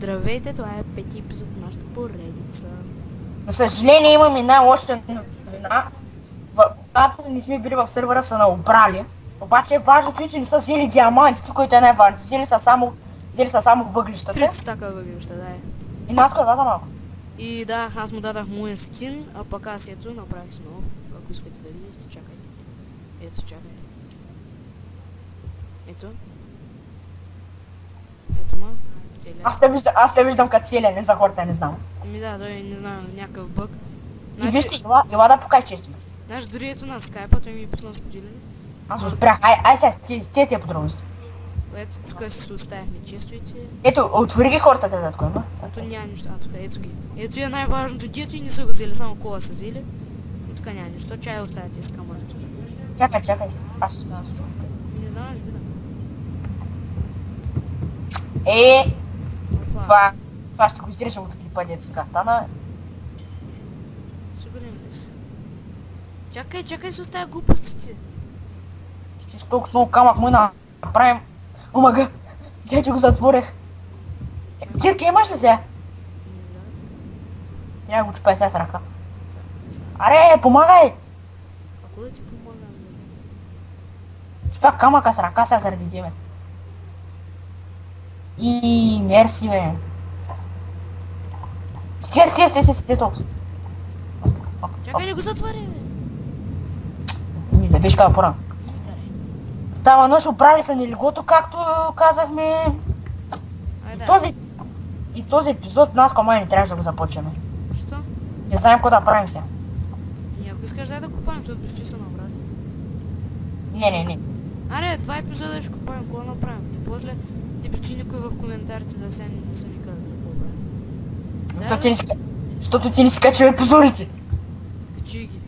Здравейте, това е пети епизод от нашата поредица. За съжаление имам една лоша новина. Когато не сме били в сервера са наобрали. Обаче важното е, че не са взели диамантите, които е най-важно. Взели са само въглищата. 30 стака въглища, да е. И нас кой дада малко. И да, аз му дадах моен скин, а пък аз ето направих си нов. Ако искате да видите, чакайте. Ето, чакайте. Ето. Ето ма. Целия. Аз те виждам като целия, не за хората, не знам. Ами да, той не знам, някакъв бъг. И вижте, ела да покай честите. Знаеш, дори ето на скайпа, той ми е пуснал споделяне. Аз успях, ай сега, с тия подробности. Ето, тук си се оставихме честовете. Ето, отвори ги хората да дадат кой има. Ето няма нищо, а тук ето ги. Ето е най-важното, дето и не са го взели, само кола са взели. И тук няма нищо, чай оставяте с камъчето. Чакай, аз оставам всичко. Не знам, ще видам. Това ще го изрежем от клипа, дето сега стана. Сигурен ли си? Чакай, се оставя глупостите. Че с толкова много камък му направим. Омага, че го затворих. Кирка имаш ли сега? Трябва го чупай сега с ръка. Аре, помагай! Ако да ти помагам? Чупя камъка с ръка сега заради тебе. И мерси, бе. Стига толкова. Чакай, не го затваря, бе. Не беше казал по-рано. Става нощ, оправили са ни легото, както казахме. И този епизод нас комай не трябваше да го започваме. Що? Не знаем какво да правим сега. И ако искаш да купаем, защото почти са набрали. Не. Аре, 2 епизода ще купаем, какво направим? И после ти почти никой в коментарите за сега не са ми казали какво правим. Защото ти не си качил епизодите. Качи ги.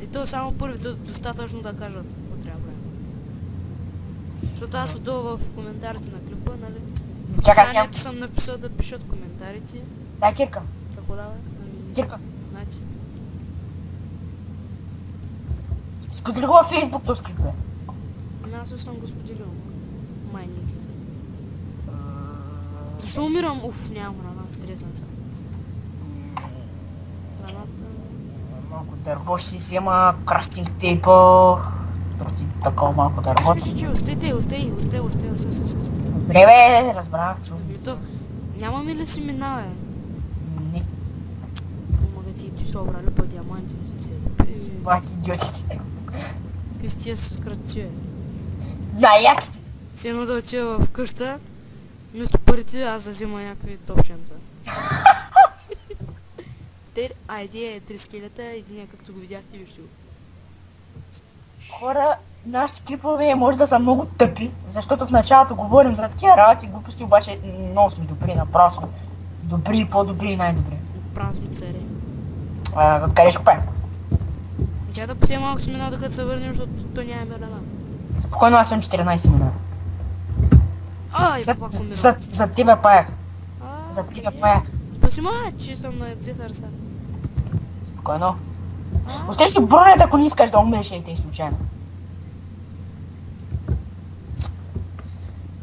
И то само първите достатъчно да кажат какво трябва да правим. Защото аз отдолу в коментарите на клипа, нали? В описанието съм написал да пишат коментарите. Да, Кирка. Какво дава? Кирка. Значи. Сподели го във Фейсбук този клип, бе. Аз съм го споделил. Май не излиза. Защо умирам? Уф, нямам храна, стресна съм. Храната... Малко дърво ще си взема, крафтинг тейпа. Просто такова малко дърво. Остейте. Добре, бе, разбрах, чу. То, нямаме ли си мина, бе? Не. Мога ти са обрали по диаманти, не се седи. Бати идиотите. Какви с тия с кръче? Да, яките. Си едно да отива в къща, вместо парите аз да взема някакви топченца. Айде, 3 скелета, един както го видяхте, вижте го. Хора, нашите клипове може да са много тъпи, защото в началото говорим за такива работи, глупости, обаче много сме добри, направо сме добри, по-добри и най-добри. Направо сме цари. Къде ще купаем? Тя да посия малко семена, докато се върнем, защото то няма мерена. Спокойно, аз съм 14 семена. Ай, пак умирам. За тебе паях. За тебе паях. Спаси ма, че съм на 10 ръса. Спокойно. Остави си бронят, ако не искаш да умреш и те случайно.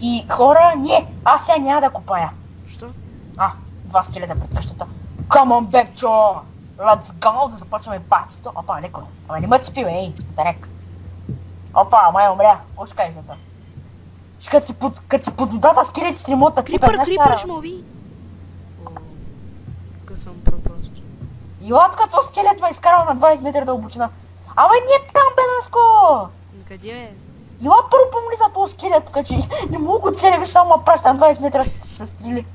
И хора, аз сега няма да купая. Що? 2 скелета пред къщата. Come on back, Joe! Let's go, да започваме патито. Опа, леко. Ама не ме цепи, бе, спитарек. Опа, май умря. Още кажеш за това. Като си под водата скелети с ремота ципа. Крипър, ще му ви. Тук съм просто. И от като скелет ме изкарал на 20 метра дълбочина. Ама не там, бе, Наско! Къде е? Ела първо помни за този скелет, така че не мога го целя, виж само ма праща на 20 метра се стрели.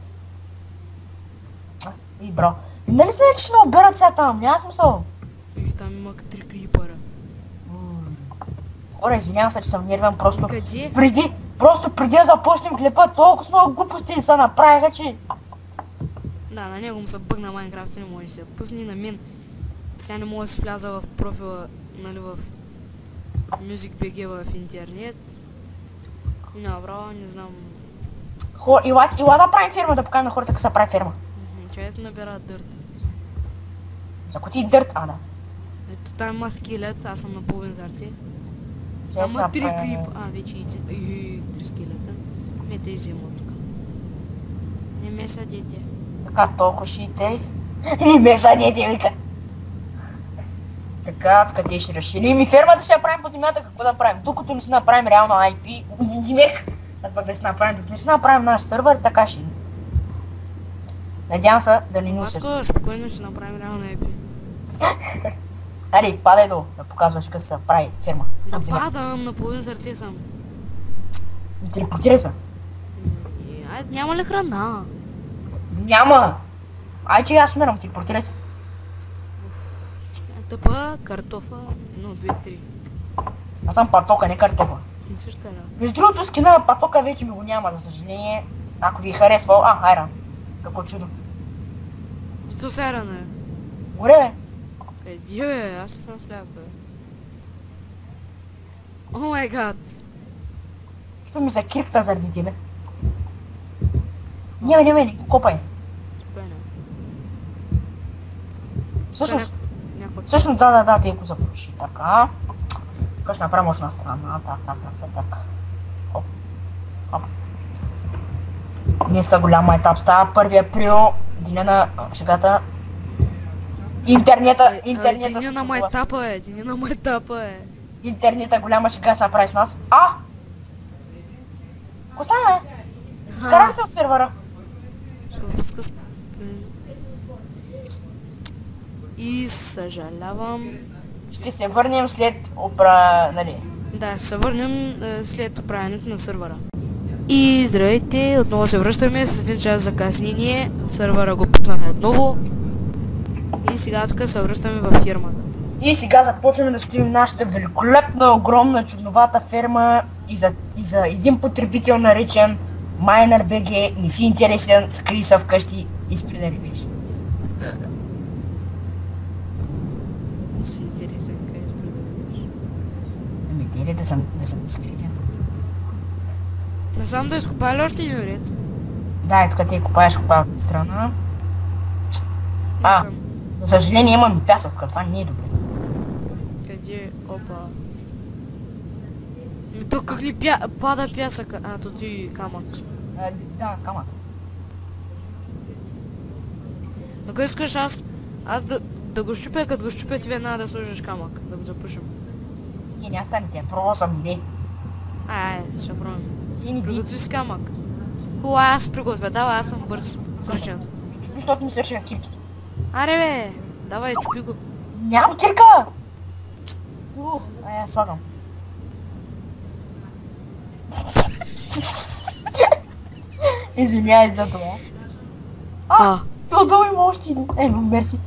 И бро. Нали знаеш, че ще не оберат сега там? Няма смисъл. Там има 3 крипъра. Хора, извинявам се, че съм нервен, просто... Къде? Преди да започнем клипа, толкова много глупости са направиха, че... Да, на него му се бъгна Майнкрафт и не може да се пусне на мен. Сега не мога да се вляза в профила, нали, в MusicBG в интернет. И направо не знам... Ила да правим фирма, да покажем на хората как се прави фирма. Чайто набира дърт. За коти дърт, да. Ето там има скелет, аз съм на половин зарци. Ама 3 крип. Вече и 3 скелета. Ме те взема от тук. ме съдете. Така, толкова ще и те. Не ме съдете, вика. Така, къде ще разширим и фермата ще я правим под земята, какво да правим? Докато не си направим реално IP, Димек, аз пък да си направим, докато не си направим наш сървър, така ще. Надявам се да не ни усеща. Матко, спокойно ще направим реално IP. Ари, падай долу, да показваш като се прави ферма. Да Под земята. падам, на половин сърце съм. Телепортирай се. Ай, няма ли храна? Няма! Ай, че аз умирам, телепортирай се. Тъпа, картофа, 1, 2, 3. Аз съм патока, не картофа. И също ли? Между другото, скина на патока вече ми го няма, за съжаление. Ако ви е харесвал... Айран. Какво чудо. Що сера, не? Горе, бе. Еди, бе, аз ли съм сляп, бе? О май гад! Що ми се крипта заради тебе? Не, не копай. Спокойно. Всъщност, Някаква... да, те го запуши. Така. Така ще направим още на страна. Так. Хоп. Днеска голяма етап става 1 април, деня на шегата. Интернета Деня на майтапа е, деня на майтапа е. Интернета голяма шега се направи с нас. Какво стана, бе? Скарайте от сервера. Ще връзка с... И съжалявам. Ще се върнем след нали? Да, ще се върнем след оправянето на сървъра. И здравейте, отново се връщаме с 1 час закъснение. Сървъра го пуснахме отново. И сега тук се връщаме във фирмата. И сега започваме да строим нашата великолепна, огромна, чудновата ферма и за един потребител наречен Miner BG, не си интересен, скри се вкъщи и спи да ревиш. Не си интересен, къде спи да видиш. Ами те ли да съм скритен? Не знам да изкопали още един ред. Да, и тук ти копаеш от страна. Не съм. За съжаление имам и пясък, това не е добре. Къде? Опа. То как ли пада пясъка? То ти камък. Да, камък. Ако искаш аз да го щупя, като го щупя ти веднага да сложиш камък, да го запушим. Не, аз стане, пробвал съм, не. Ще пробвам. Не Приготви с камък. Хубаво, аз приготвя, давай, аз съм бърз. Сръчен. Защото ми свършиха кирките. Аре бе, давай, чупи го. Нямам кирка! Я слагам. Извинявай за това. Това има още един. Мерси.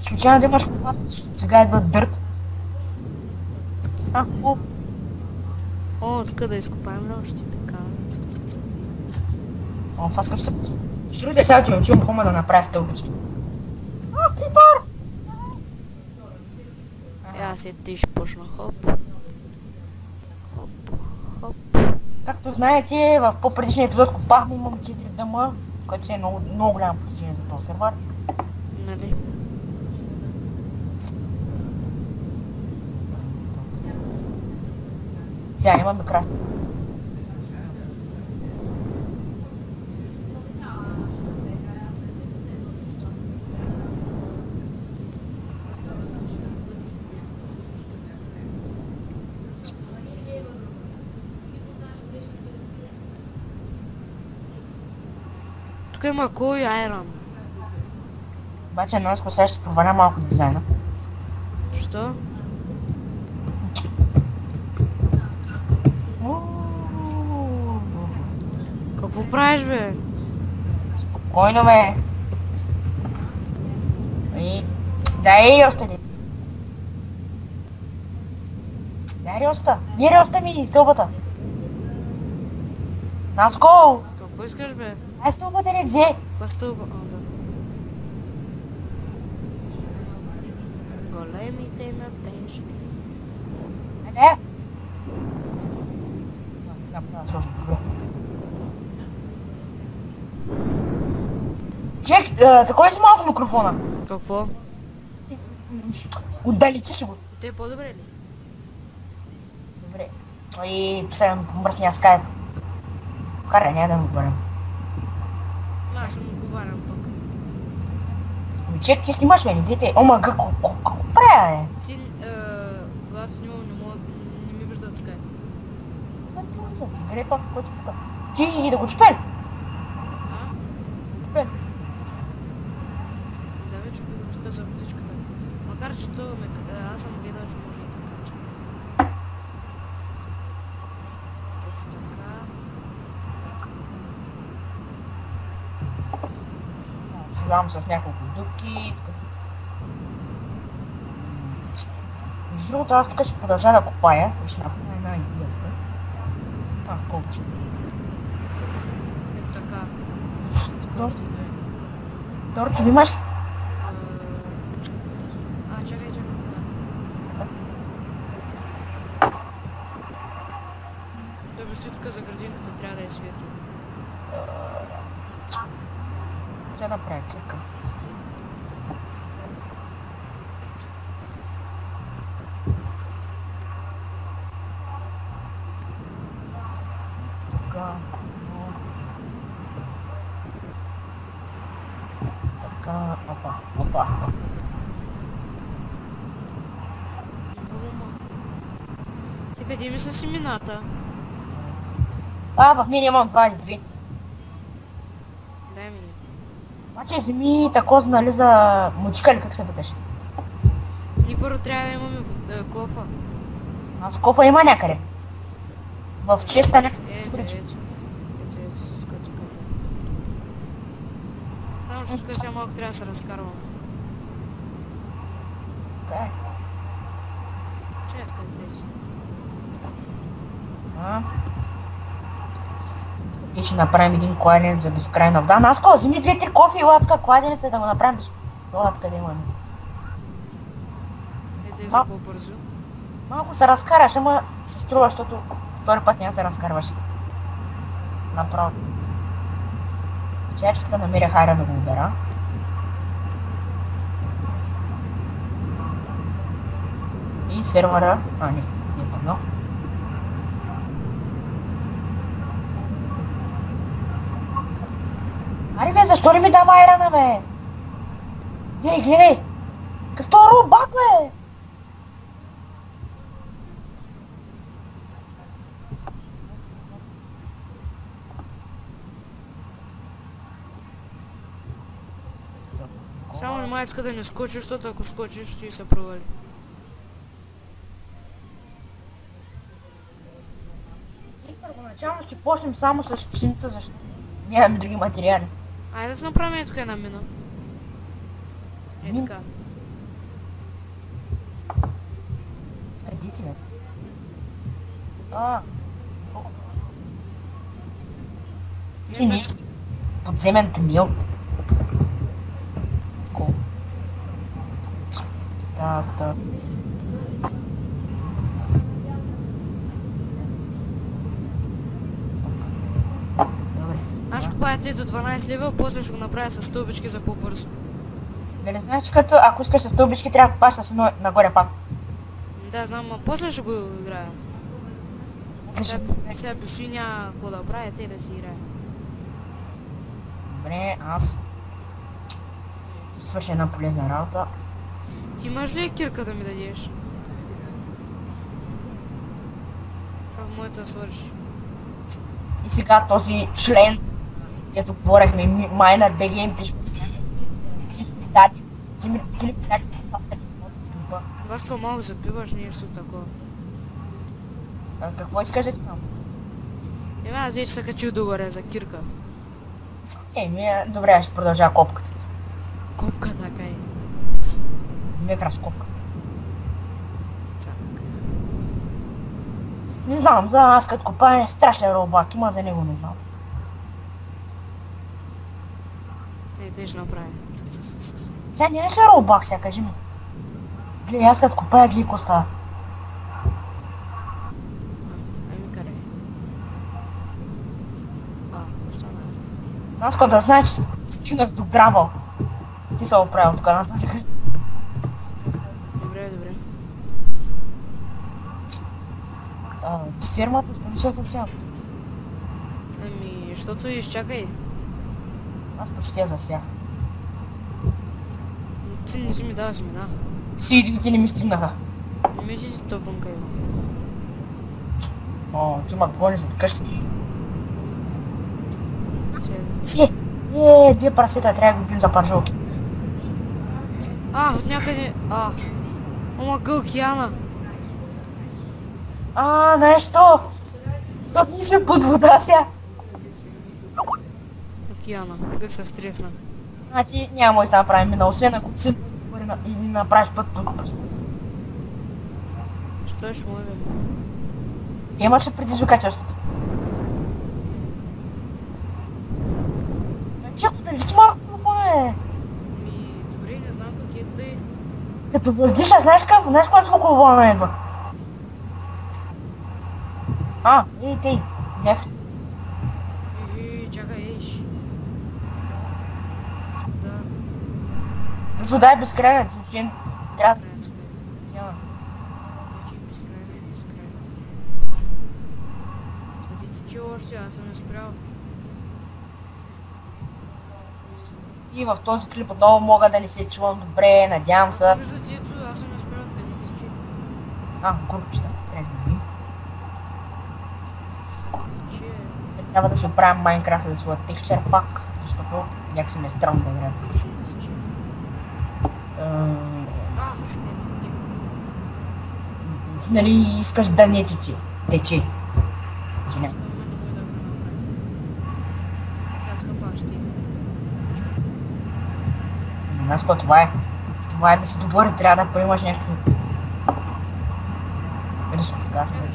Случайно да имаш опасно, защото сега идва дърт. Тук да изкопаем ли още така. Това скъп се... Ще трудя сега, че отивам хома да направя стълбички. Пипър! Аз и ти ще почна хоп. Хоп. Както знаете, в по-предишния епизод копахме, имам 4 дъма, което е много голямо постижение за този сервер. Нали? Сега имаме край. Тук има кой айрон. Обаче едно сега ще проваля малко дизайна. Що? Какво правиш, бе? Спокойно, бе. Дай осталици. Дай релста. Не релста ми, стълбата. Наско! Какво искаш, бе? Ай стълбата не взе. Каква стълба? Да. Големите надежди. Не. Сега правя сложно, добре. Чек, такой си малко микрофона. Какво? Отдалечи си го. Те по-добре ли? Добре. И писам по мръсния скайп. Карай, няма да му говорим. Аз ще му отговарям пък. Че ти снимаш мене, дете? Ома, какво правя, бе? Ти, когато снимам, не ми виждат скай. Гре пак, кой ти пука? Ти и да го чупен! А? Чупен! Да, вече тук за птичката. Макар че то аз съм гледал, че може и така. Ето така. Създавам с няколко дупки. Между другото, аз тук ще продължа да копая. Ще направя една идея. Колче. Ето така. Добре. Тук ще да е. Дорчо, имаш? Чакай. Да би си тук за градинката трябва да е светло. Ще направя клика. Така, опа. Ти къде ми са семената? В мен имам 2 или 3. Дай ми. Обаче вземи тако, нали, за мучка ли, как се викаш? Ние първо трябва да имаме кофа. Аз кофа има някъде. В честа някъде. Ето, скачи къде. Само че тук сега малко трябва да се разкарвам. Чай, къде си? И ще направим един кладенец за безкрайна вода. Наско, вземи 2-3 кофе и латка кладенеца да го направим без латка да имаме. Ето за по-бързо. Малко се разкараш, ама се струва, защото втори път няма се разкарваш. Направо. Чакай, да намеря хайра да го убера. И сервера... не пъдно. Аре бе, защо ли ми дава айрана, бе? Гледай! Като рубак, бе! Само внимай тук да не скочиш, защото ако скочиш, ще се провали. И първоначално ще почнем само с пшеница, защото нямаме други материали. Айде да се направим тук една мина. Така. Къде си, бе? Вижте нещо. Подземен тунел. Так. Добре. Аз ще купая те до 12 лева, после ще го направя с стълбички за по-бързо. Дали знаеш, като ако искаш с стълбички, трябва да купаш с едно нагоре пак. Да, знам, а после ще го играя. Сега пиши няма какво да правя, те да си играя. Добре, аз свърша една полезна работа. Ти имаш ли кирка да ми дадеш? Трябва моята свърши. И сега този член, ето говорихме, Miner BG пише. Ти ли питали? Васка малко запиваш нещо такова. Какво искаш да ти знам? Аз вече се качил догоре за кирка. Добре, аз ще продължа копката. Копка така е. Микроскопка. Не знам, за нас като копаем страшен робак, има за него не знам. Те ще направя. Сега не е робак, сега кажи ми. Гледай, аз като копая, гледай какво става. Ами къде? Остана. Аз като да знае, че стигнах до грабъл. Ти се оправил тук нататък. Добре. Ти фирмата, ще не се съвсем. Ами, защото изчакай. Аз почти я засях. Ти не си ми дава смена. Си идиоти не ми стигнаха. Не мисли си то вънка има. О, ти ма гониш от къщата. Че- Си! Две прасета, трябва да ги бим за паржолки. от някъде... Омага океана. Нещо! Защото ние сме под вода сега. Океана. Как се стресна. Ти няма може да направим мина, освен ако си и направиш път тук. Що ще му бе? Имаш ли предизвикателството? Чакай, дали си малко телефона Добре, не знам как е тъй. Като въздиша, знаеш кога звуково вълна идва? Тъй. Бях си. Чакай, еш. Да. С вода е безкрайна, ти освен трябва да... Вече безкрайно. Видите, че още аз съм не спрял. И в този клип отново мога да не се чувам добре, надявам се. Виждате, ето, аз съм не спрял къде тече. Групчета. Трябва да видим. Тече. След трябва да се оправим Майнкрафт да своя текстчер пак, защото някакси ми е странно да играя. Тече. Нали искаш да не тече? Тече. Извинявай. Искам да го да се направи. Сега тук бащи. Наско, това е. Това е да се добър, трябва да поимаш някакво... Риско, така се кажа.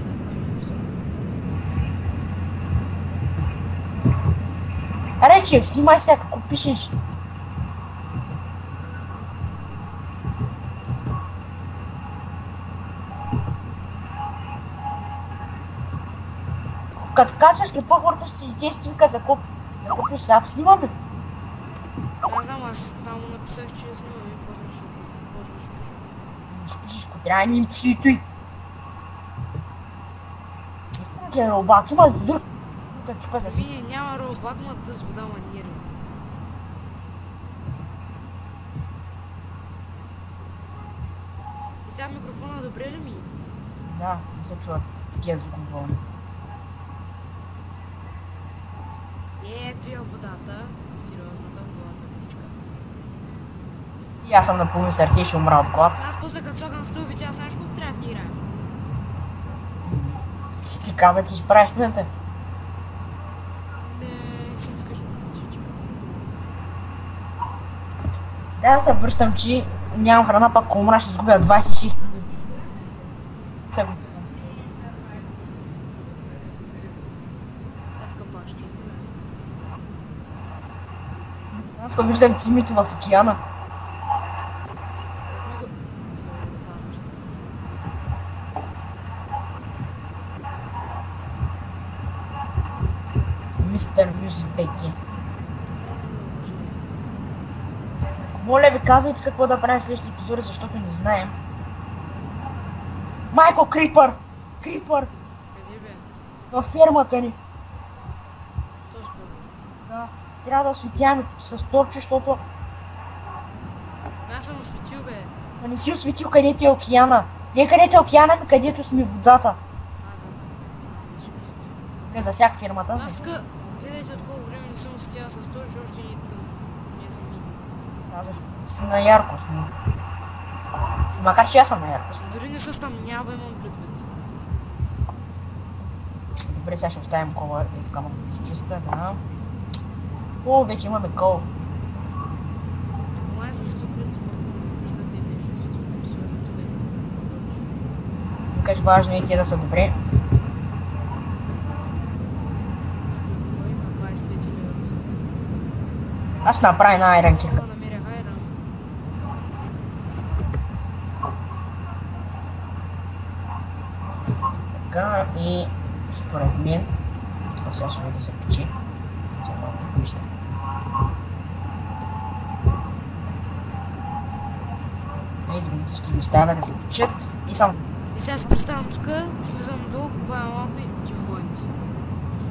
Аре, че, снимай сега, какво пишеш? Като качаш клипа, хората ще ти викат за какво пишеш. Сега снимаме. Не знам, аз само написах, че снимам и после ще пиша. Ще пишеш, ако трябва да ни им пиши и той. Истина, че е рълбак, има друг. Тук чупа за си. Няма ролбак, ма да с вода манирам. И сега микрофона добре ли ми? Да, не се чуват такива звуковолни. Ето я водата. Сериозната водата. И аз съм на полно сърце и ще умра от глад. Аз после като слагам стълбите, аз знаеш колко трябва да си играя. Ти каза, ти ще правиш мината. Не, си искаш мътичичка. Да се връщам, че нямам храна, пак ако умра ще изгубя 26 секунди. Сега тук бащи. Аз го виждам цимито в океана. Мистер Мюзик Беки. Моля ви, казвайте какво да правим в следващите епизоди, защото не знаем. Майко, Крипър! Крипър! Къде бе? Във фермата ни. То според. Да. Трябва да осветяваме с торче, защото Аз съм осветил бе. не си осветил където е океана. Не където е океана, ми където сме водата. Не за всяка фирмата. Аз тук, гледайте от колко време не съм осветял с този, още не е тъм. Не съм мини. Да, защото си на яркост. Макар че аз съм на яркост. Дори не се стъмнява, имам предвид. Добре, сега ще оставим кола и така му изчиста, да. О, вече имаме кол. Май се светлите, пък не виждате и нещо светло. Сложим тук един. Викаш важно и те да са добре. Кой на 25 или 8? Аз ще направя една айрон кирка. Трябва да намеря айрон. Така и според мен това сега ще да се печи. За малко вижда. И другите ще ги оставя да се печат и само. И сега се представям тук, слизам долу, купая малко и диаманти.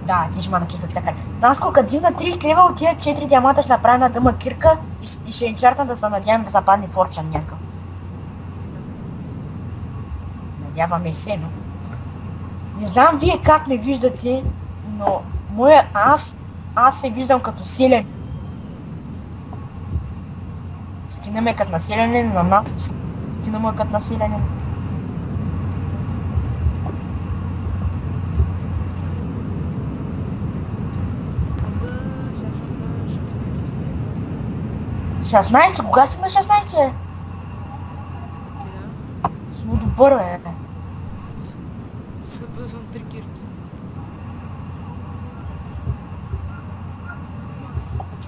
Да, ти ще ма да кефът всякъде. Наско, като дигна 30 лева от тия 4 диаманта ще направя на дъма кирка и ще инчартна да се надявам да западне форчан някакъв. Надяваме се, но... Не знам вие как ме виждате, но аз се виждам като силен. Скина ме като населенен на НАТО. Скина ме като населенен. Сега съм на 16. 16? Кога си на 16, бе? Сме добър, бе. Събил съм 3 кирки.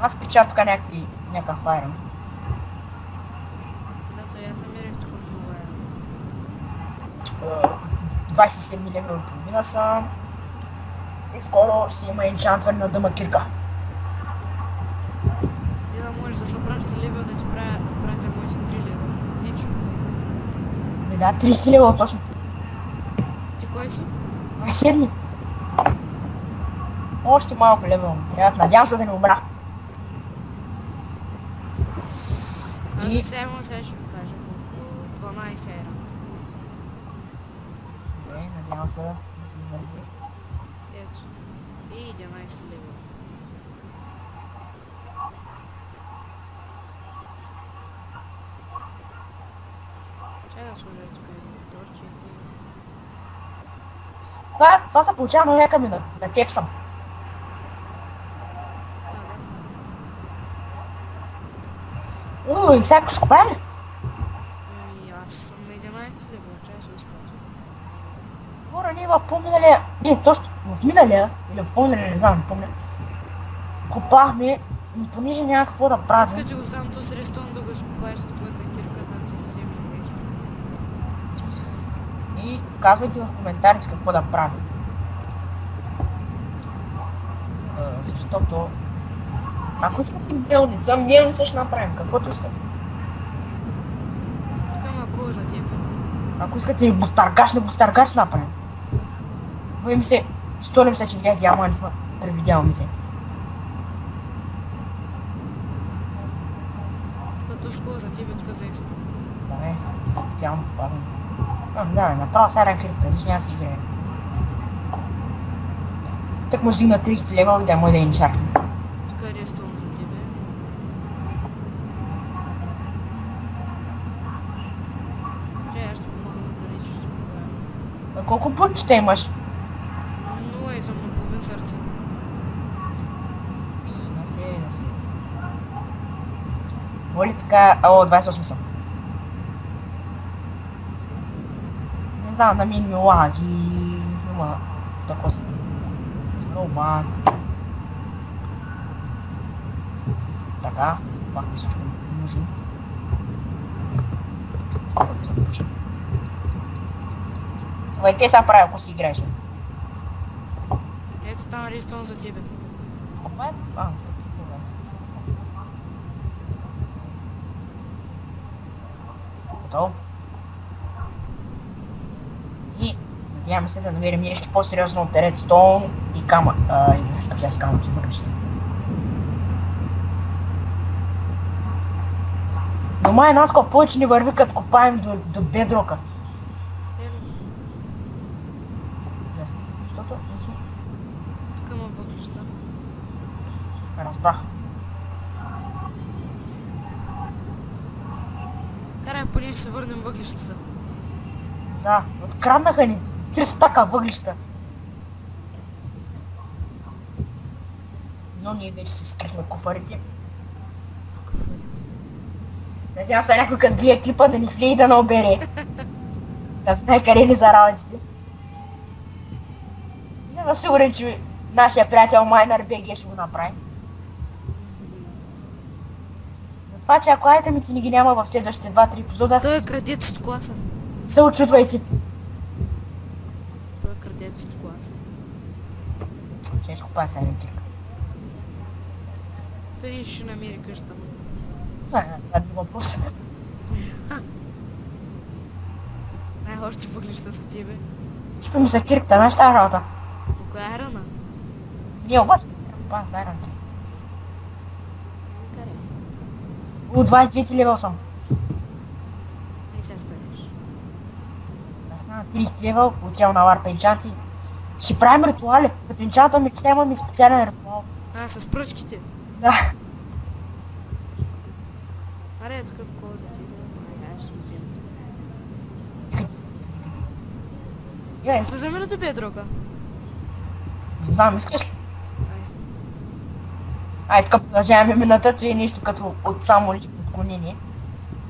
Аз печа тук някакъв айрон. Да, то я замерих тук много айрон. 27 лева и половина съм. И скоро ще има енчантване на дъма кирка. И да можеш да се праща лева да ти пратя моите 3 лева. Ничо. Да, 30 лева точно. Ти кой си? 27. Още малко лева ми трябва. Надявам се да не умра. Аз за сега имам, сега ще ви кажа колко 12 айрон. Добре, надявам се да се върви. Ето. И 11 лева. Чай да сложа тук един торч и... Това се получава на някакъв минут. На теб съм. И сега ще купая ли? Ами аз съм на 11 лева, чай се изпълня. Хора, ние в по-миналия... Не, точно в миналия, или в по-миналия, не знам, не помня. Купахме, но понеже няма какво да правим. Искате го ставам то с рестон да го изкупаеш с твоята кирка, да ти вземе експи. И казвайте в коментарите какво да правим. Защото... Ако искате мелница ще направим, каквото искате. Тук има кол за тебе. Ако искате и бустаргач ще направим. Боим се, столим се, че видях диаманти, превидяваме се. Като с кол за тебе, тук за експи. Давай, специално попазвам. Давай, направо сега крипта, виж няма си играе. Так може да има 30 лева и да може да инчаркне. Тук е рестон за тебе. Чай, аз ще помогна да речиш тук. А колко пътчета имаш? 0 и съм на половин сърце. Моли така... О, 28 съм. Не знам, на мен ми лаги... Има... Тако си... Оба... Така, пак ми всичко нужно. Давай, те са прави, ако си играеш. Ето там рестон за тебе. Готово. И надяваме се да намерим нещо по-сериозно от редстоун и камък. И спътя с камък и въглища. Но май наскоро повече ни върви като копаем до бедрока. Защото не си Тук има въглища. разбрах. Карай, поне ще се върнем въглищата. Да, откраднаха ни 3 стака въглища. Но ние вече си скрихме куфарите. Надявам се някой като гледа клипа да ни влие и да наобере. Да знае къде ни за работите. Не съм сигурен, че нашия приятел Майнер БГ ще го направи. Затова, че ако айтемите ни ги няма в следващите 2-3 епизода, Той е крадец от класа. се очудвайте. Той е крадец от класа. Ще купая сега електрика. Той не ще намери къща му. Това е друг въпрос. Най-още въглища са тебе. Чупи ми се кирката, знаеш тази работа? Коя е рана? Не, обаче се трябва пазара. Къде? 22 левел съм. Не се станеш. Аз на 30 левел, отивам на ларпа енчанти. Ще правим ритуали. Като енчантвам и ще имаме специален ритуал. С пръчките. Да. Аре, тук колко за тебе. Ай, ще взема. Йой, Слизаме ли до бедрока? не знам, искаш ли? Ай. Ай, така продължаваме минутата и нещо като от само отклонение.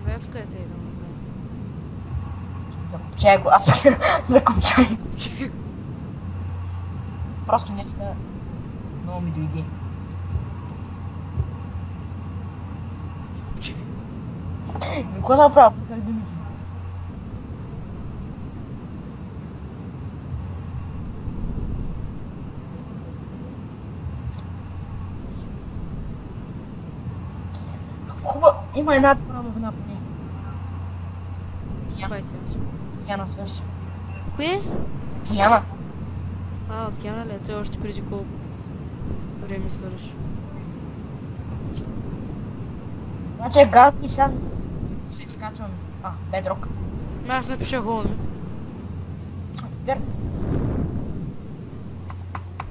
Да, тук е те да направим. Закопчай го, аз закопчай. Че? Просто днеска много ми дойде. Че? Какво да направя? Как думите? Хубаво, има една добра новина поне. Кой е тя? Кияна свърши. Кое? Кияна. Океана ли? Той още преди колко време свърши. Значи е гадно и сега се изкачвам. Бедрок. Аз напиша хоми. Верно.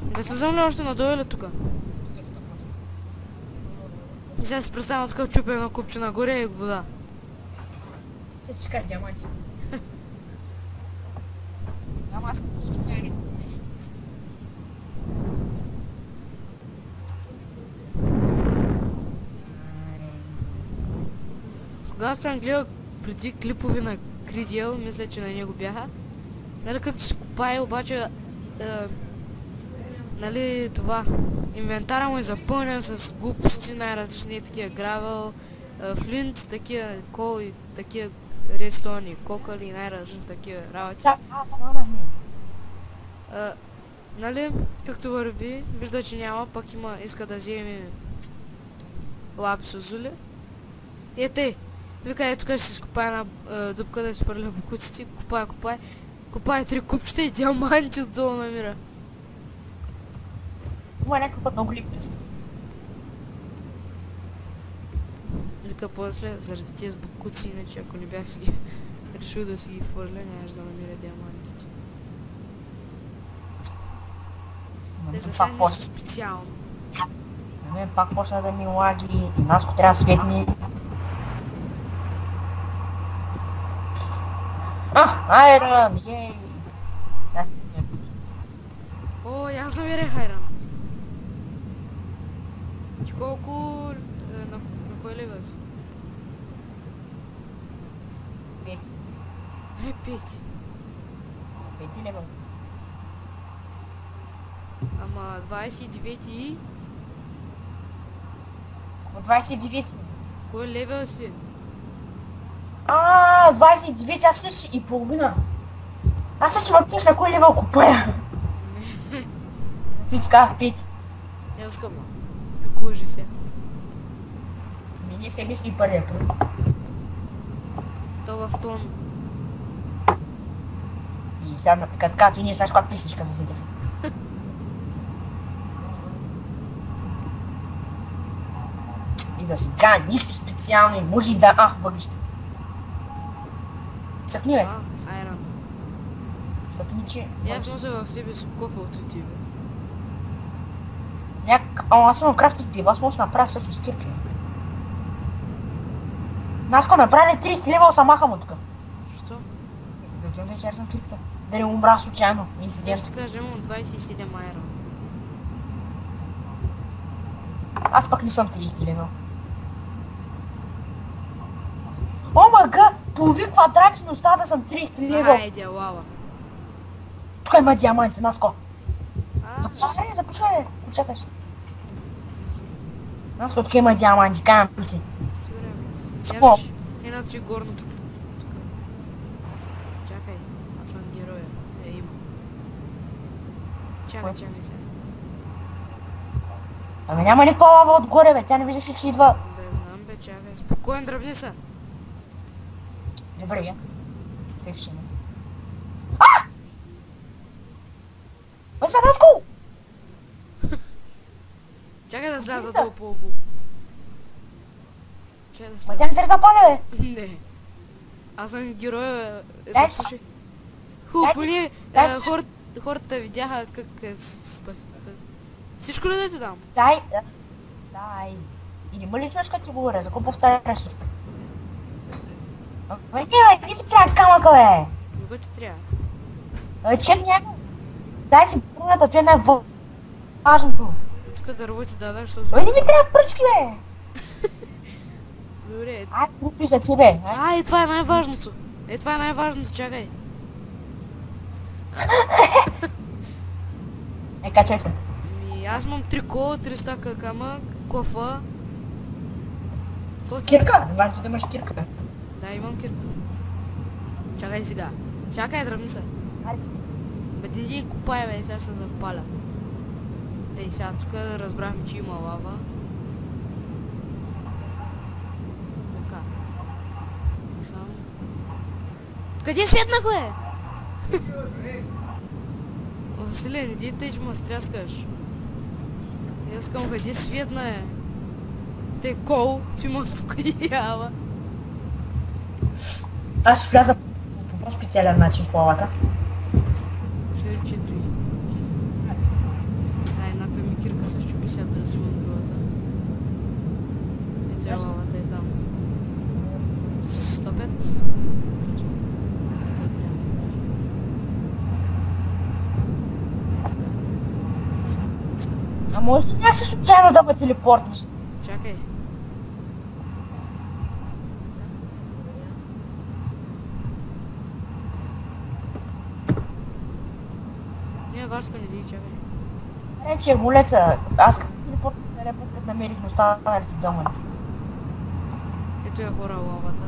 Да слезам ли още надолу или тука? И сега си представям такъв чупа едно купче нагоре и вода. Се чекай, диаманти. Ама аз като се чекай. Тогава съм гледал преди клипове на Кридиел, мисля, че на него бяха. Нали както се копае, обаче нали това, инвентара му е запълнен с глупости, най-различни такива гравел, флинт, такива кол и такива редстони, кокали и най-различни такива работи. Това на ми. Нали, както върви, вижда, че няма, пък иска да вземе лапис озули. И тъй, вика, тук ще се скопае на дупка да си фърля букуците, копае 3 купчета и диаманти отдолу намира. Има някакъв път много липи. Вика после, заради тези букуци, иначе ако не бях си ги решил да си ги фърля, нямаш да намеря диамантите. Те са сега нищо специално. На мен пак почна да ми лаги и Наско трябва да светни. Айрон! Ей! Аз не. О, аз намерих айрон. Ти колко... на кой левел си? 5. 5. 5 левел. Ама 29 и... От 29. Кой левел си? 29, аз също и половина. Аз също ме питаш на кой левел купая. Ти казах 5. Я скъма. Какво же се? Ние се мисли първия път. То в тон. И сега така, и ние знаеш каква писичка засетих. И за сега нищо специално, може и да... въглища. Цъкни, бе. Айрон. Цъкни, че... И аз нося в себе си кофа от тебе. Аз съм крафтив дива, аз мога да направя също с кирки. Наско направи 30 левел са махам от тук. Що? Да отивам да черпам кирката. Да не умра случайно, Сега инцидент. ще кажа, имам 27 айрон. Аз пък не съм 30 левел. Омага, половин квадрат ми остава да съм 30 левел. Айде, лава. Тук има диаманти, Наско. Започвай, почакаш. Наско, тук има диаманти, каям пици. Спо. Едното и горното. Чакай, аз съм героя. Има. Чакай сега. Ами няма ли по-лава отгоре, бе? Тя не виждаш ли, че идва? Да, знам, бе, чакай. Спокоен, дръбни са. Добре, фикшен. Бе, са, Наско! Чакай да сляза долу по обул. Чакай да Ма сляза. тя не те запали, бе. Не. Аз съм героя. Дай си. Слушай. Хубаво, поне дай си. хората видяха как е спаси. Всичко ли да ти дам? Дай. И не ме ли чуеш като ти говоря, за какво повтаряш всичко? Бе, не ми трябва камъка, бе. Кога ти трябва? Чек някой. Дай си първата, това е най-важното. Тук дърво ти дадаш, що Бе, не ми трябва пръчки, бе. Добре. Ай, глупи за тебе. Ай, това е най-важното. Това е най-важното, чакай. Качай се. Аз имам трико, 3 стака камък, кофа. Кирка? Важно да имаш кирка. Да, имам кирка. Чакай сега. Чакай, дръмни се. Бе, диди купай, бе, сега се запаля. Ей, сега тук разбрахме, че има лава. Така. Сам. Къде светнах, бе? Василе, не ди тъй, че ме стряскаш. Аз искам къде светна е. Те кол, ти ме успокоява. Аз ще вляза по по-специален начин в лавата. Шерчето и. Едната ми кирка се щупи, сега да разимам другата. Ето е лавата е там. 105. А може ли някак се случайно да ме телепортнеш? Чакай. Не, Васко, не ди, чакай. Рече, голеца, аз като телепорт намерих, но останалите домът. Ето е хора лавата.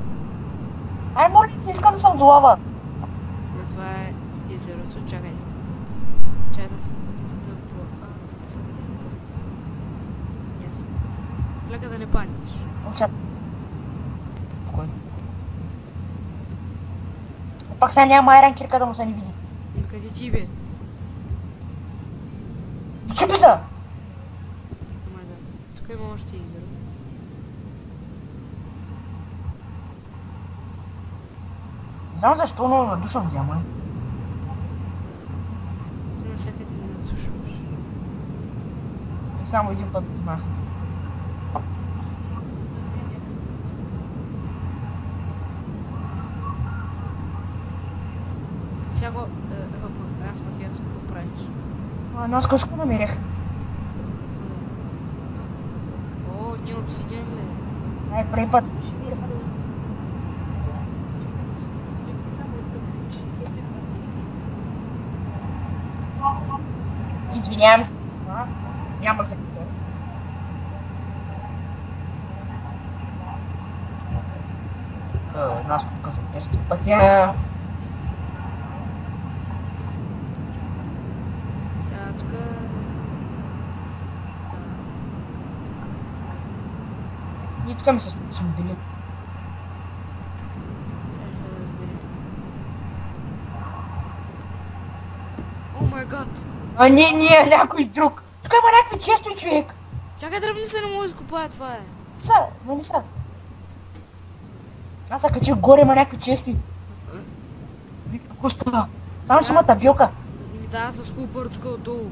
Ай, молица, искам да съм до лава. Това е езерото, чакай. Чакай да се... Лека да не паднеш. Мълчат. Спокойно. Пак сега няма айран кирка да му се не види. Къде ти бе? Чупи се! Тук има още езеро. Не знам защо, но надушам диамант. Ти навсякъде не надушваш. И само един път знах. Сега го... аз пък аз какво правиш? Но аз къшко намерих. О, ние обсидиан ли? Ай, преди път. Извинявам се. Няма за какво. Нас показа тести пътя. Сега тук... Ние тук ми се смудили. Сега ще разбери. О май гад! А не, някой друг. Тук има някакви често човек. Чакай, дръбни се, не мога да изкопая, това е. Са, нали са? Аз се качих горе, има някакви често. Какво става? Само че има табилка. Ми да, с хубър тук отдолу.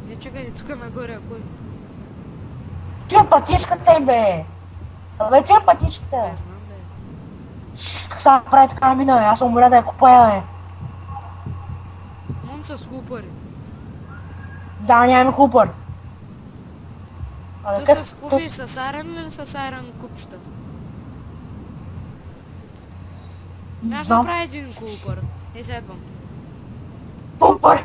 Не, чакай, тук нагоре, ако... Чуй пътичката им, бе. Абе, чуй пътичката. Не знам, бе. Как се прави така мина, бе? Аз съм умря да я купая, бе. Мон с хубър. Да, нямаме хупър. Ти се скупиш с айран или с айран купчета? Не Аз знам. направя един хубър. Следвам. Хупър!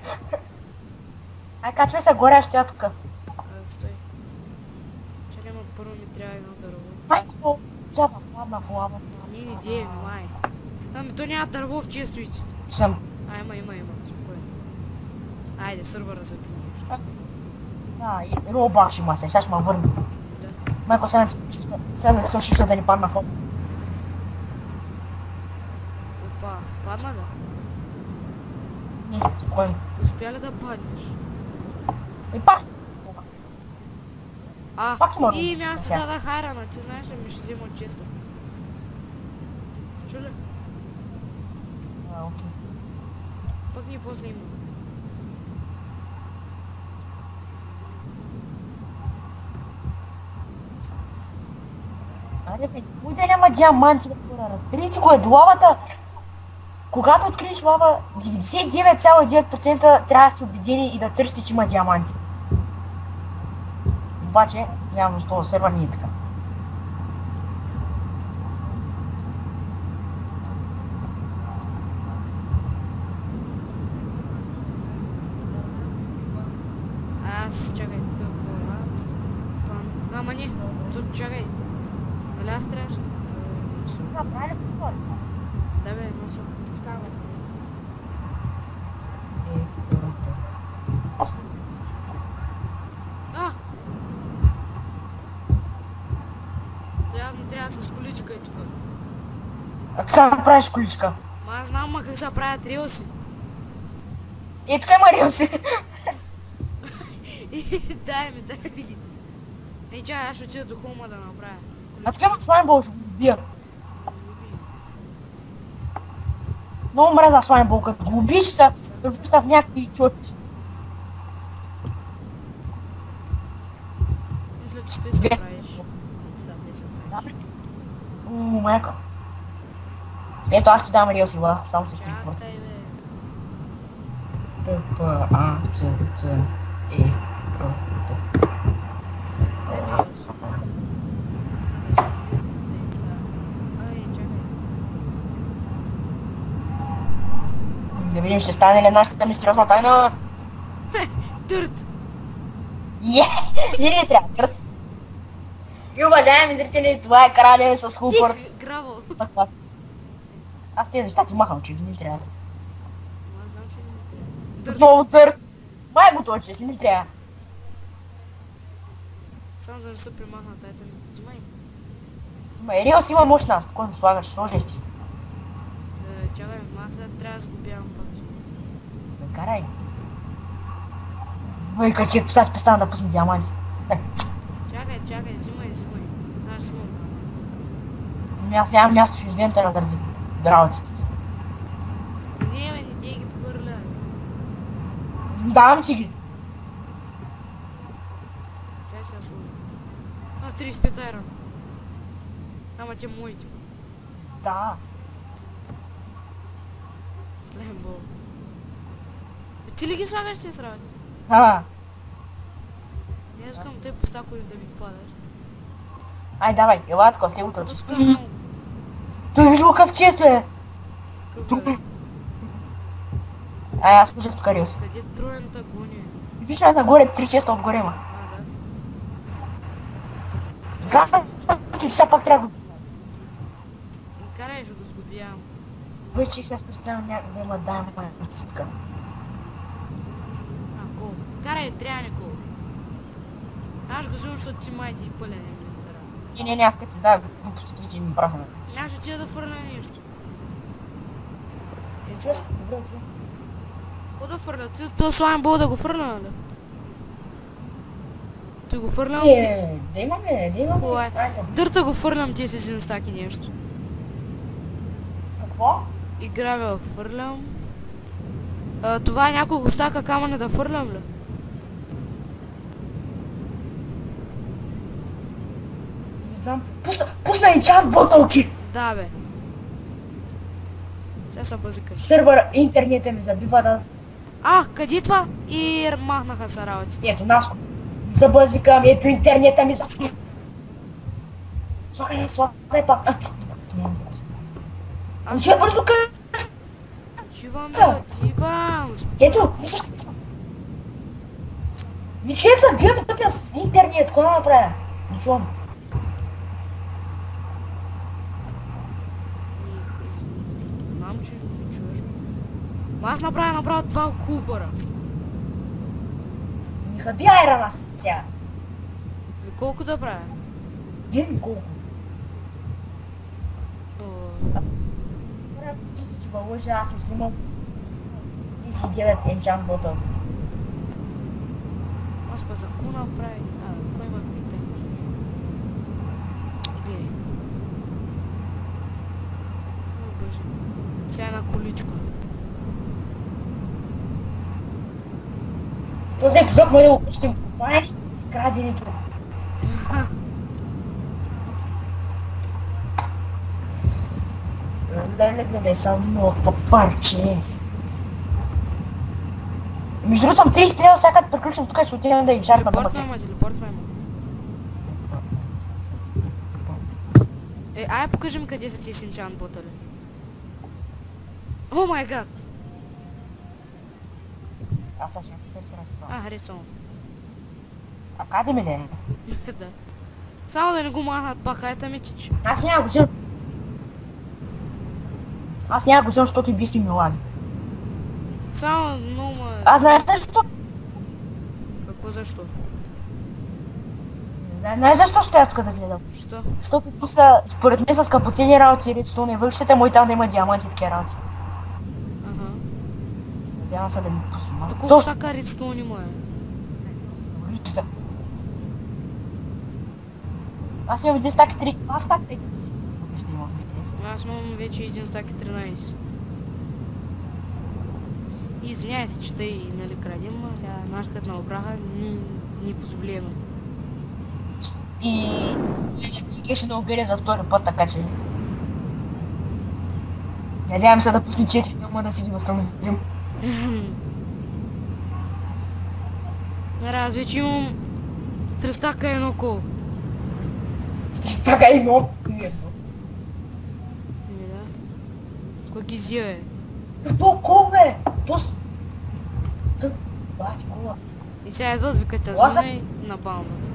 Ай, качвай се горе, аз ще я тука. Стой. Чакай, ма първо ми трябва едно дърво. Май, какво? Чапа, ладна в лава. Ние не дием, май. Ами то няма дърво в честоите. Съм. Има. Спокойно. Айде, сървъра забини. Да, и робах ще има се, сега ще ме върна. Да. Майко, сега искам шифта да ни падна в опа. Опа, падна ли? Не, спокойно. Успя ли да паднеш? И пак. Пак има и руби. място Сега. дадах айрана, ти знаеш ли ми ще взема от често. Чули? Окей. Пък ние после има. Аре бе, кой да няма диаманти, бе, хора? Разберете го е до лавата. Когато откриеш лава, 99,9% трябва да се убедени и да търсите, че има диаманти. Обаче, явно с този сервер не е така. Аз чакай, какво? Ама не, тут чакай. Нали аз трябваше? Правильно говори. Да бе, но съм става. А! Явно трябва с количка и тук. А как сега направиш количка? Ма аз знам как се правят рилси. И тук има рилси. Дай ми ги. Ей, чай, аз ще отида до хома да направя. А тук има слаймбол, ще го убия. Много мраза слаймбол, като го убиш се, да го в някакви чоти. Мисля, че ти се правиш. Да, ти се правиш. Майка. Ето аз ти дам рилси, ла, само се стига. Чакай, бе. Т, П, А, Ц, Ц, Е, Р, Т. Дай ми рилси. Ай, чакай. Да видим, ще стане ли нашата мистериозна тайна. Дърт! Не трябва, гърт. И уважаеми зрители, това е крадене с Хупърт. Гравъл. Аз тези неща ги махам, че не трябва. Ма аз знам, че не ми трябва. Дърт. Отново дърт. Май го точи, если не трябва. Само да не се примахна тайта ми. Взимай. Ма рилс има мощна, спокойно слагаш, сложиш ти. Чакай, аз сега трябва да сгубявам пак. Бе, карай. Бе, качи, сега престана да пусне диаманти. Чакай, взимай. Аз съм. Аз нямам място в инвентара да работите. Не, бе, не ти ги похвърля. Давам ти ги. Чай сега сложа. 35 айрон. Ама те моите. Да. Слаймбол. Ти ли ги слагаш тези работи? Не искам те постакови да ми падаш. Ай, давай, ела така, с него точи. Тук много. Той виж го какъв чест, бе. Къв е? Ай, аз служах тук рилс. Къде троената гоня? Виж нагоре, 3 честа отгоре има. Да. Гаса, че сега пак трябва да го... Карай, ще го сгубявам. Вече сега представям някак да има дайма така. Кол. Карай, трябва не кол. Аз го взимам, защото ти май ти и пълен инвентара. Не, аз като се дава глупостите, че ми прахаме. Аз ще отида да фърля нещо. Чуеш? Добре, добре. Какво да фърля? Ти то слаймбол да го фърля, нали? Ти го фърлям? Да имаме. Хубаво е. Айде. Дърта го фърлям ти си на стаки нещо. Какво? И гравел фърлям. Това няколко стака камъна да фърлям ли? Не знам. Пусна енчант ботълки. Да, бе. Сега са бъзика. Сървър интернета ми забива да... Къде това? И махнаха са работите. Ето, Наско. Забъзикам, ето интернета ми за... Слагай пак. Че бързо къде? Отивам, бе, отивам. Ето, виждаш се. Ми човек забия ми тъпя с интернет, какво да направя? Не чувам. Знам, че не чуеш. Аз направя два купъра. Не хаби айрана с тя. И колко да правя? Един колко. О, Че лъжа, аз не снимам 39 енчант ботъл. аз па за ко направи? Кой има питане? може. Сега една количка. Този епизод може да го пустим. Това е краденето. Гледай само в парче. Между другото съм 30 трябва сега като приключим тук, ще отидем да инчарна думата. Телепортвай ма. Ай, покажи ми къде са ти синчан ботали. О май гад! Аз сега ще се разправя. Харесвам. А къде ми не? Да. Само да не го махнат пак, хайта ми чичи. Аз няма го взем. Аз няма го взем, защото и биски ми лаги. Само много ма... Аз знаеш защо? Какво защо? Знаеш защо ще тук да гледам? Що? Защото са, според мен са скъпоценни работи, редстоун и въглищата му и там да има диаманти и такива работи. Ага. Надявам се да ми пусна. То колко така редстоун има е? Въглищата. Аз имам един стак и 3. Аз стак и 3. Въглища имам. Аз имам вече един стак и 13. Извиняйте, че тъй, нали, крадем, а сега нашата на обраха ни позволено. И ще да обере за втори път, така че... Надявам се да пусне 4 филма да си ги възстановим. Аз вече имам 3 стака и едно кол. Така и едно. Да. Кой ги зия е? Какво кол, бе? Пус... Бати кола. И сега едва викате с мене и напалнат.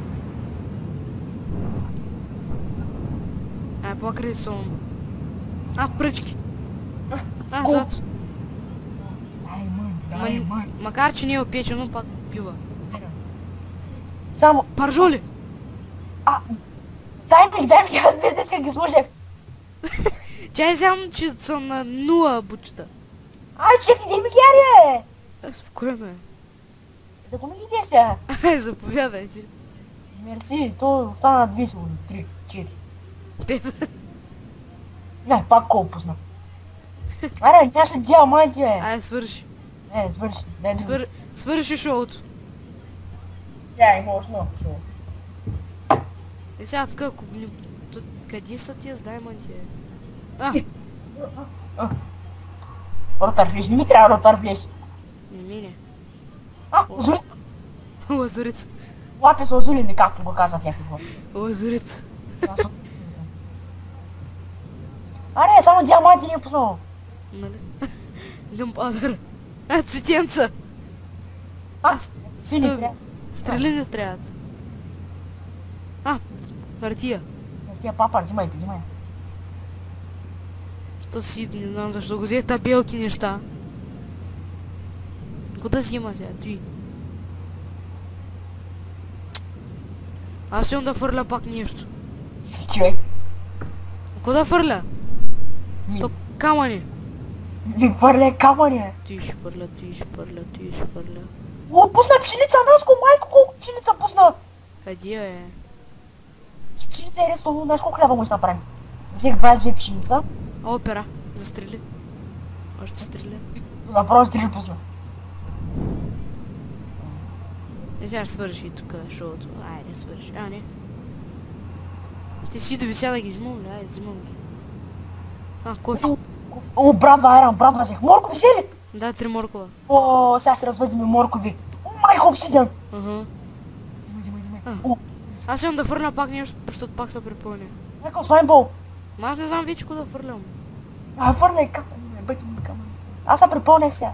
Покрай сон. Пръчки. Зад. Макар че не е опечено, пак пива. Само... Паржоли! Дай ми, аз без деска ги служах. Чай сям, че съм на 0 бучета. Чекай, дай ми гяри, Спокойно е. За кого ми ги сега? Заповядайте. Мерси, то остана 2 сигурно. 3, 4. 5. Не, пак кол пусна. Аре, нямаше диаманти, бе. Свърши. Свърши. Свърши шоуто. Сега имаш много шоу. И сега тук, ако... Къде са тия с дайманти, Ротар влез, не ми трябва ротар влез. Не мине. Лазурит. Лазурит. Лапис лазурини, както го казах някакво. Лазурит. Аре, само диаманти не е пуснало. Нали? Люмпадър. Цветенца. Сини трябва. Стрели не трябват. Хартия. Хартия, папа, взимай. То си, не знам защо го взех табелки неща. Куда взима сега? Той. Аз имам да фърля пак нещо. Човек. Куда фърля? То камъни. Не фърля камъни, бе. Ти ще фърля. О, пусна пшеница, Наско, майко, колко пшеница пусна. Къде е? Пшеница е рестовно, знаеш колко хляба му ще направим. Взех 22 пшеница. Опера. Застрели. Още стрели. Направо стрели пусна. И сега ще свърши тук шоуто. Айде, свърши. Не. Ти си довися да ги взимам ли? Айде, взимам ги. Кофе. О, браво, Айран, браво, взех. Моркови взели? Да, 3 моркова. О, сега ще развъдим моркови. О, майко, обсиден. Взимай. О, Аз имам да фърля пак нещо, защото пак се припълня. майко, слаймбол. Аз не знам вече да фърлям. Фърляй, как не бъди ми камъни. Аз се припълнях сега.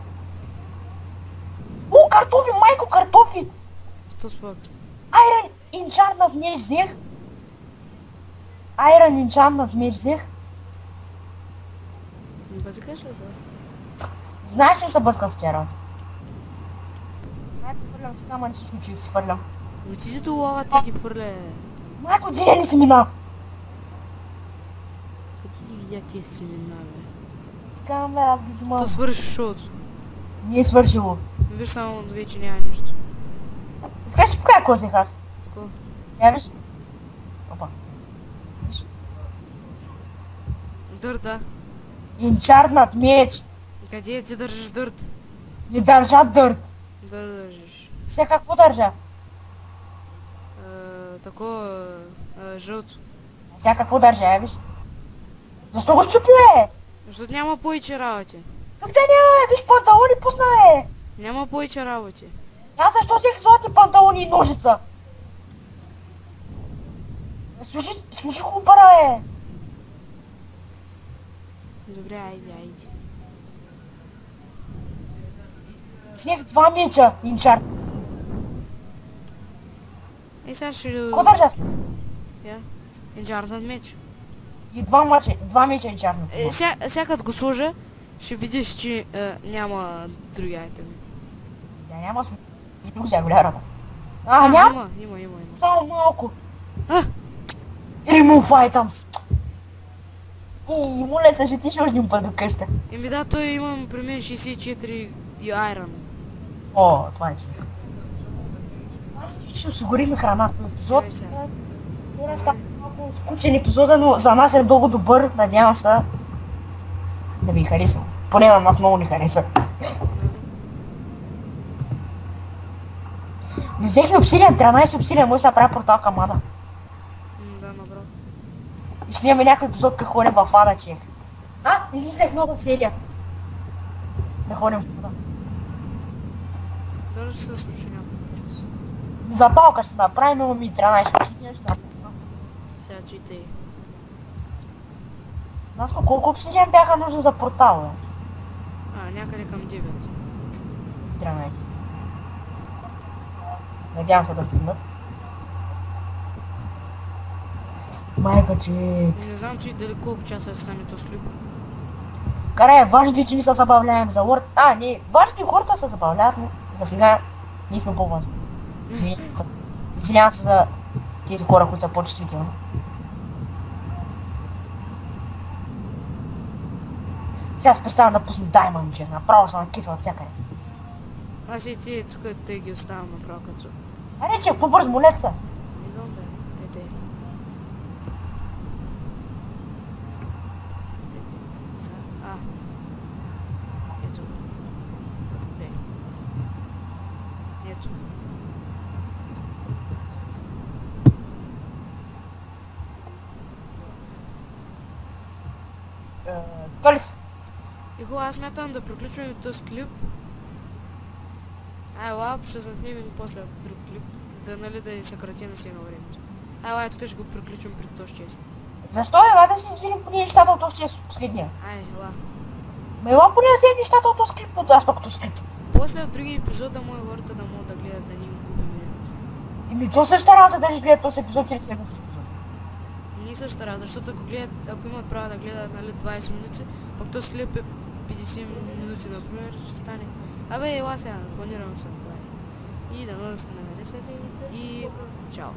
О, картофи, майко, картофи. Що спак? Айран, инчарнат меч взех. Айран, инчарнат меч взех. Не базикаш ли сега? Знаеш ли се бъскам с тя работа? Майко, фърлям с камъни, се случи, си фърлям. Но ти си долава, ти ги фърля. Майко, диня ли си мина? Къде ги видя тия семена, бе? Казвам, бе, аз ги взимам. То свърши шоуто. Не е свършило. Виж само, вече няма нищо. Скажи, че коя козех аз? Тако. Я виж? Опа. Виж? Дър, да. Инчарнат меч. Къде ти държиш дърт? Не държа дърт. Да държиш. Сега какво държа? Такова жълто. Сега какво държа, я виж? Защо го щупи, бе? Защото няма повече работи. Как да няма, виж панталони пусна, бе. Няма повече работи. Аз защо взех златни панталони и ножица? Слушай хубара, бе. Добре, айде. Взех 2 меча, инчарт. Сега ще... Какво държа? Я? Енчарнат меч. И 2 меча инчарнат. Сега като го сложа, ще видиш, че няма други айтеми. Да, няма друг сега голярата. Няма? Има. Само малко. А! Remove items. И моля се, ще отиш още един път до къща. Еми да, той имам при мен 64 и айрон. О, това е че. Ще осигурим храна в епизод. Става малко скучен епизода, но за нас е много добър. Надявам се да ви хареса. Поне на нас много ни хареса. Но взехме обсилиан, 13 обсилиан, може да направя портал към Ада. Да, направо. И снимаме някой епизод, как ходим в Ада, чех. Измислях нова серия. Да ходим в Ада. Даже се случи някой. Запалка ще направим, имаме и 13 обсилиан, ще направим. Сега читай. Нас колко обсилиан бяха нужни за портал, бе? Някъде към 9. 13. Надявам се да стигнат. Майка, че... Не знам, че дали колко часа ще стане този клип. Карай, важно е, че ни се забавляем за Word. Не, важно и хората се забавляват, но за сега ние сме по-важни. Извинявам се за тези хора, които са по-чувствителни. Сега се представям да пусна Diamond, че направо са на кифа от всякъде. Аз и ти тук те ги оставам направо като... Аре, че по-бързо, молят се. Идвам бе, ете. Ето. Де. Ето. Той ли си? И хубаво, аз смятам да приключваме този клип. Ела, ще заснемем после друг клип, да и съкрати на сено времето. Ела, тук ще го приключим пред този чест. Защо ела да си извиним поне нещата от този чест последния? Ела. Ела поне да вземем нещата от този клип, от аз пък този клип. После в други епизод да моя хората да могат да гледат, да ни им губим времето. То същата работа да ще гледат този епизод или следващия епизод. Не същата работа, защото ако имат право да гледат 20 минути, пък този клип е 50 минути, например, ще стане. Ела сега, планирам съм. И да сте ме харесате и чао.